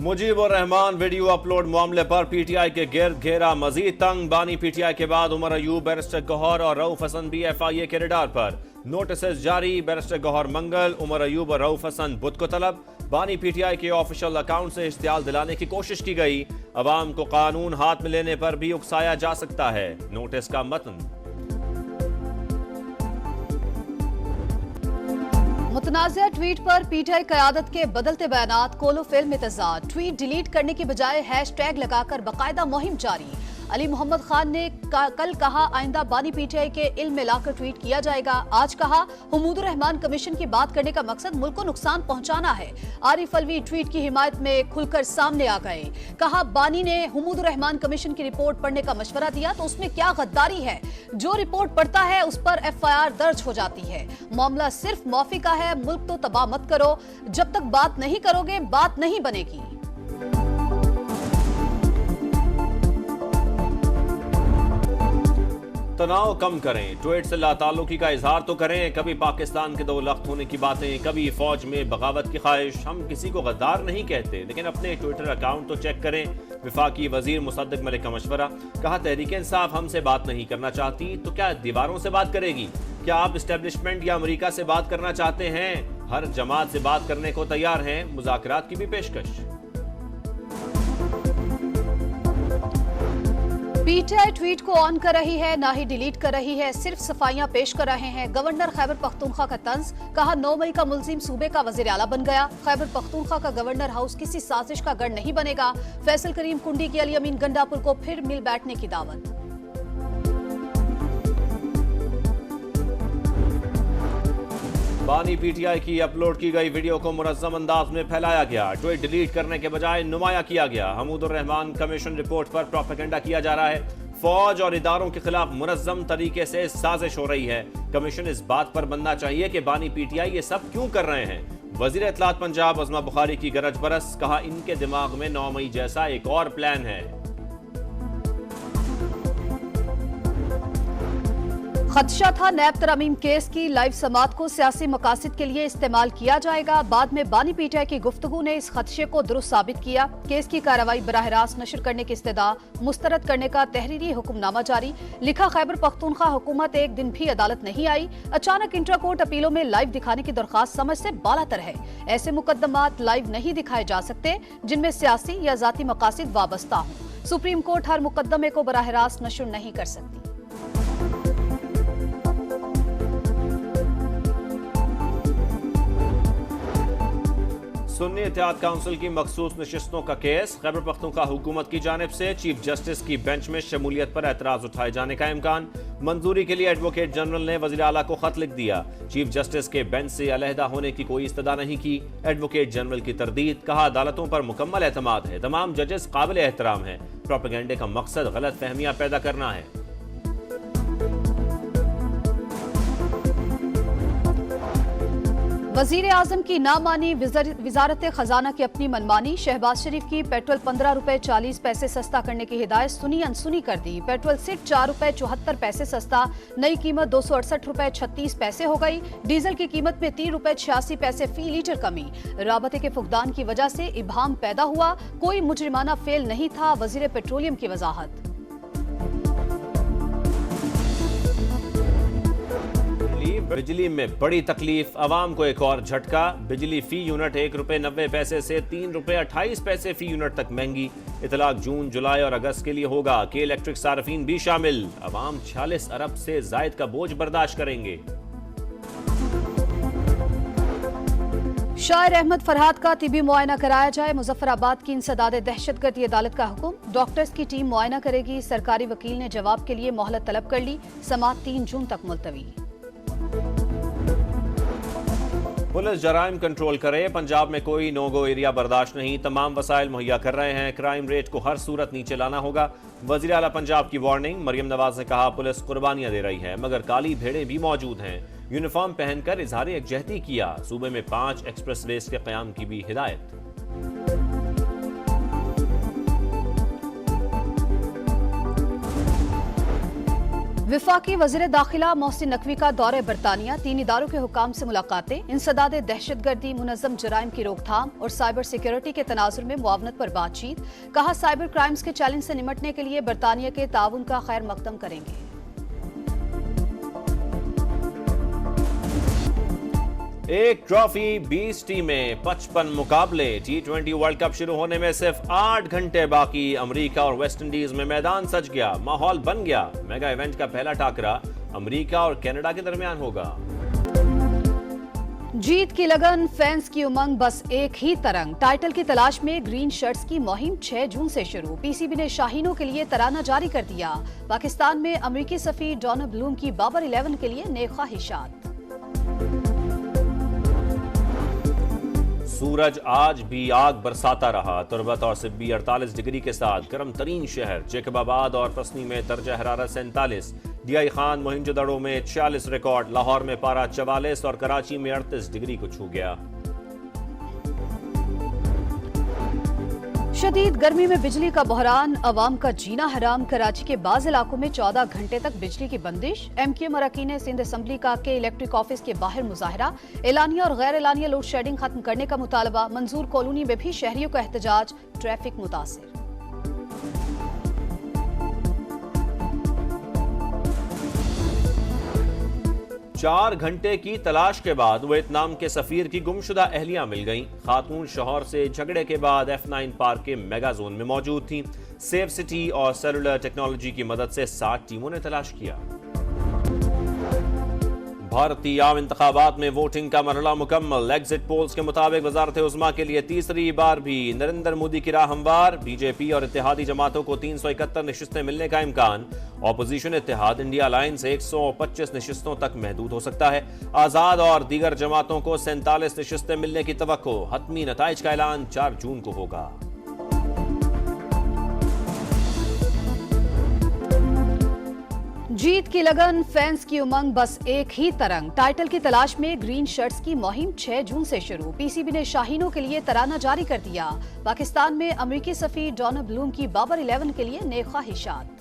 Mujibur Rahman video upload मामले पर PTI के गिर्द घेरा मजीद तंग। बानी पीटीआई के बाद उमर अयूब, बैरिस्टर गौहर और रऊफ हसन भी एफआईए के रडार पर। नोटिस जारी, बैरिस्टर गौहर मंगल, उमर अयूब और रऊफ हसन बुध को तलब। बानी पीटीआई के ऑफिशियल अकाउंट से इश्तियाल दिलाने की कोशिश की गई। अवाम को कानून हाथ में लेने पर भी उकसाया जा सकता है। नोटिस का मतन। मुतनाज़िया ट्वीट पर पीटीआई क़यादत के बदलते बयानात, कोलो फिल्म में तज़ाद। ट्वीट डिलीट करने की बजाय हैशटैग लगाकर बाकायदा मुहिम जारी। अली मोहम्मद खान ने कल कहा आइंदा बानी पीटीआई के इल्म में लाकर ट्वीट किया जाएगा। आज कहा हुमूदुर रहमान कमीशन की बात करने का मकसद मुल्क को नुकसान पहुंचाना है। आरिफ अलवी ट्वीट की हिमायत में खुलकर सामने आ गए। कहा बानी ने हुमूदुर रहमान कमीशन की रिपोर्ट पढ़ने का मशवरा दिया तो उसमें क्या गद्दारी है। जो रिपोर्ट पढ़ता है उस पर एफआईआर दर्ज हो जाती है। मामला सिर्फ माफी का है, मुल्क तो तबाह मत करो। जब तक बात नहीं करोगे बात नहीं बनेगी। तनाव कम करें, ट्वीट से लाताल्लुकी का इजहार तो करें। कभी पाकिस्तान के दो लख्त होने की बातें, कभी फौज में बगावत की ख्वाहिश। हम किसी को गद्दार नहीं कहते, लेकिन अपने ट्विटर अकाउंट तो चेक करें। विफाकी वजीर मुसद्दिक मलिक का मशवरा। कहा तहरीक इंसाफ हमसे बात नहीं करना चाहती तो क्या दीवारों से बात करेगी। क्या आप इस्टेब्लिशमेंट या अमेरिका से बात करना चाहते हैं? हर जमात से बात करने को तैयार हैं। मुज़ाकरात की भी पेशकश। पीटीआई ट्वीट को ऑन कर रही है, ना ही डिलीट कर रही है, सिर्फ सफाइयां पेश कर रहे हैं। गवर्नर खैबर पख्तूनख्वा का तंज। कहा 9 मई का मुल्जिम सूबे का वजीर आला बन गया। खैबर पख्तूनख्वा का गवर्नर हाउस किसी साजिश का गढ़ नहीं बनेगा। फैसल करीम कुंडी की अली अमीन गंडापुर को फिर मिल बैठने की दावत। बानी पीटीआई की अपलोड की गई वीडियो को मुनज़्ज़म अंदाज में फैलाया गया। ट्वीट डिलीट करने के बजाय नुमाया किया गया। हुमूदुर रहमान कमीशन रिपोर्ट पर प्रोपेगेंडा किया जा रहा है। फौज और इदारों के खिलाफ मुनज़्ज़म तरीके से साजिश हो रही है। कमीशन इस बात पर बनना चाहिए कि बानी पीटीआई ये सब क्यों कर रहे हैं। वज़ीर इत्तलात पंजाब अज़मा बुखारी की गरज बरस। कहा इनके दिमाग में 9 मई जैसा एक और प्लान है। खदशा था नैब तरमीम केस की लाइव समात को सियासी मकासद के लिए इस्तेमाल किया जाएगा। बाद में बानी पीटीआई की गुफ्तगू ने इस खदशे को दुरुस्त साबित किया। केस की कार्रवाई बराह रास्त नशर करने की इस्तदा मुस्तरद करने का तहरीरी हुक्मनामा जारी। लिखा खैबर पख्तूनख्वा हुकूमत एक दिन भी अदालत नहीं आई। अचानक इंट्रा कोर्ट अपीलों में लाइव दिखाने की दरखास्त समझ से बालातर है। ऐसे मुकदमात लाइव नहीं दिखाए जा सकते जिनमें सियासी या जाती मकासद वाबस्ता हों। सुप्रीम कोर्ट हर मुकदमे को बराह रास्त नशर नहीं कर सकती। सुन्नी इत्तेहाद काउंसिल की मखसूस नशिस्तों का केस। खैबर पख्तूनख्वा हुकूमत की जानिब से चीफ जस्टिस की बेंच में शमूलियत पर एतराज उठाए जाने का इम्कान। मंजूरी के लिए एडवोकेट जनरल ने वज़ीर आला को खत लिख दिया। चीफ जस्टिस के बेंच से अलहदा होने की कोई इस्तदा नहीं की। एडवोकेट जनरल की तरदीद। कहा अदालतों पर मुकम्मल एतमाद है, तमाम जजेस काबिल एहतराम है। प्रोपेगेंडे का मकसद गलत फहमियां पैदा करना है। वजीर आजम की ना मानी वजारत खजाना की अपनी मनमानी। शहबाज शरीफ की पेट्रोल 15 रुपए 40 पैसे सस्ता करने की हिदायत सुनी अनसुनी कर दी। पेट्रोल सिर्फ 4 रुपए 74 पैसे सस्ता, नई कीमत 268 रुपए 36 पैसे हो गई। डीजल की कीमत में 3 रुपए 86 पैसे फी लीटर कमी। राबते के फुकदान की वजह से इबाम पैदा हुआ, कोई मुजरिमाना फेल नहीं था। वजीर पेट्रोलियम की वजाहत। बिजली में बड़ी तकलीफ, आवाम को एक और झटका। बिजली फी यूनिट 1 रुपए 90 पैसे से 3 रुपए 28 पैसे फी यूनिट तक महंगी। इतलाक जून, जुलाई और अगस्त के लिए होगा। के इलेक्ट्रिक सार्फिन भी शामिल। आवाम 46 अरब से जायद का बोझ बर्दाश्त करेंगे। शायर अहमद फरहाद का तिबी मुआयना कराया जाए। मुजफ्फराबाद की इंसदाद दहशतगर्दी अदालत का हुक्म। डॉक्टर्स की टीम मुआयना करेगी। सरकारी वकील ने जवाब के लिए मोहलत तलब कर ली। समाअत 3 जून तक मुलतवी। पुलिस जराइम कंट्रोल करे। पंजाब में कोई नो गो एरिया बर्दाश्त नहीं। तमाम वसाइल मुहैया कर रहे हैं। क्राइम रेट को हर सूरत नीचे लाना होगा। वजीर आला पंजाब की वार्निंग। मरियम नवाज ने कहा पुलिस कुर्बानियां दे रही है मगर काली भेड़ें भी मौजूद हैं। यूनिफॉर्म पहनकर इजहार यकजहती किया। सूबे में 5 एक्सप्रेस वेज के क़याम की भी हिदायत। विफाकी वज़ीर दाखिला मोहसिन नकवी का दौरे बरतानिया, 3 इदारों के हुकाम से मुलाकातें, इंसदाद दहशतगर्दी, मुनज़्ज़म जराइम की रोकथाम और साइबर सिक्योरिटी के तनाजुर में मुआवनत पर बातचीत। कहा, साइबर क्राइम्स के चैलेंज से निमटने के लिए बरतानिया के ताउन का खैर मकदम करेंगे। एक ट्रॉफी 20 टीमें 55 मुकाबले। T20 वर्ल्ड कप शुरू होने में सिर्फ 8 घंटे बाकी। अमेरिका और वेस्ट इंडीज में मैदान सज गया, माहौल बन गया। मेगा इवेंट का पहला टाकरा अमेरिका और कनाडा के दरमियान होगा। जीत की लगन, फैंस की उमंग, बस एक ही तरंग। टाइटल की तलाश में ग्रीन शर्ट्स की मुहिम 6 जून से शुरू। पीसीबी ने शाहीनों के लिए तराना जारी कर दिया। पाकिस्तान में अमेरिकी सफीर डोनाल्ड ब्लूम की बाबर 11 के लिए नेक ख्वाहिशात। सूरज आज भी आग बरसाता रहा। तुरबत और सिब्बी 48 डिग्री के साथ गर्म तरीन शहर। जेकबाबाद और पसनी में दर्जा हरारत 47, डीआई खान मोहिंजोदड़ो में 46 रिकॉर्ड, लाहौर में पारा 44 और कराची में 38 डिग्री को छू गया। शदीद गर्मी में बिजली का बहरान, अवाम का जीना हराम। कराची के बाज इलाकों में 14 घंटे तक बिजली की बंदिश। MKM अरकान सिंध असम्बली का के इलेक्ट्रिक ऑफिस के बाहर मुजाहरा। एलानिया और गैर एलानिया लोड शेडिंग खत्म करने का मुतालबा। मंजूर कॉलोनी में भी शहरियों का एहतजाज। ट्रैफिक मुतासिर। चार घंटे की तलाश के बाद वियतनाम के सफीर की गुमशुदा अहलिया मिल गईं। खातून शौहर से झगड़े के बाद F9 पार्क के मेगा जोन में मौजूद थीं। सेफ सिटी और सेलुलर टेक्नोलॉजी की मदद से 7 टीमों ने तलाश किया। भारतीय आम इंतखाबात में वोटिंग का मरहला मुकम्मल। एग्जिट पोल्स के मुताबिक वजारत उज़्मा के लिए तीसरी बार भी नरेंद्र मोदी की राह हमवार। बीजेपी और इत्तेहादी जमातों को 371 नशिस्तें मिलने का इम्कान। ऑपोजिशन इत्तेहाद इंडिया अलायंस 125 नशिस्तों तक महदूद हो सकता है। आजाद और दीगर जमातों को 47 नशिस्तें मिलने की तवक्को। हतमी नताइज का ऐलान 4 जून को होगा। जीत की लगन, फैंस की उमंग, बस एक ही तरंग। टाइटल की तलाश में ग्रीन शर्ट्स की मुहिम 6 जून से शुरू। पीसीबी ने शाहीनों के लिए तराना जारी कर दिया। पाकिस्तान में अमेरिकी सफीर डोनाल्ड ब्लूम की बाबर 11 के लिए नेक ख्वाहिशात।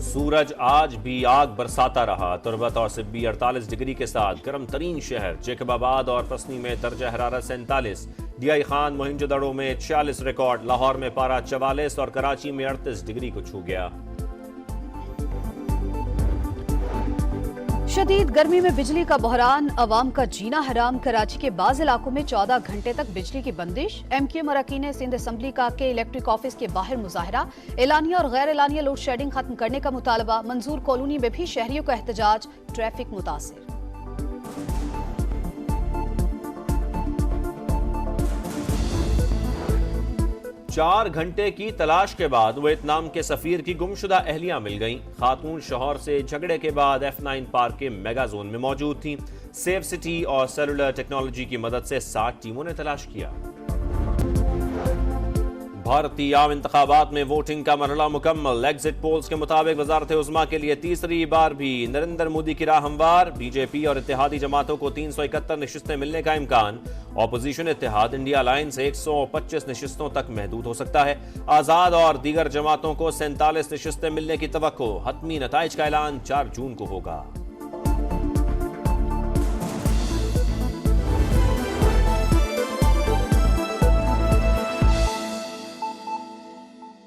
सूरज आज भी आग बरसाता रहा। तुरबत और सिब्बी 48 डिग्री के साथ गर्म तरीन शहर। जेकबाबाद और पसनी में दर्जा हरारत 47, डीआई खान मोहिंजोदड़ो में 46 रिकॉर्ड, लाहौर में पारा 44 और कराची में 38 डिग्री को छू गया। शदीद गर्मी में बिजली का बहरान, अवाम का जीना हराम। कराची के बाज इलाकों में 14 घंटे तक बिजली की बंदिश। MKM अरकान सिंध असम्बली का के इलेक्ट्रिक ऑफिस के बाहर मुजाहरा। एलानिया और गैर एलानिया लोड शेडिंग खत्म करने का मुतालबा। मंजूर कॉलोनी में भी शहरियों का एहतजाज। ट्रैफिक मुतासिर। चार घंटे की तलाश के बाद वियतनाम के सफीर की गुमशुदा अहलिया मिल गईं। खातून शौहर से झगड़े के बाद F9 पार्क के मेगा जोन में मौजूद थीं। सेफ सिटी और सेलुलर टेक्नोलॉजी की मदद से 7 टीमों ने तलाश किया। भारतीय आम इंतखाबात में वोटिंग का मरहला मुकम्मल। एग्जिट पोल्स के मुताबिक वजारत उज़्मा के लिए तीसरी बार भी नरेंद्र मोदी की राह हमवार। बीजेपी और इत्तेहादी जमातों को 371 नशिस्तें मिलने का इम्कान। ऑपोजिशन इत्तेहाद इंडिया अलायंस 125 नशिस्तों तक महदूद हो सकता है। आजाद और दीगर जमातों को 47 नशिस्तें मिलने की तवक्को। हतमी नताइज का ऐलान 4 जून को होगा।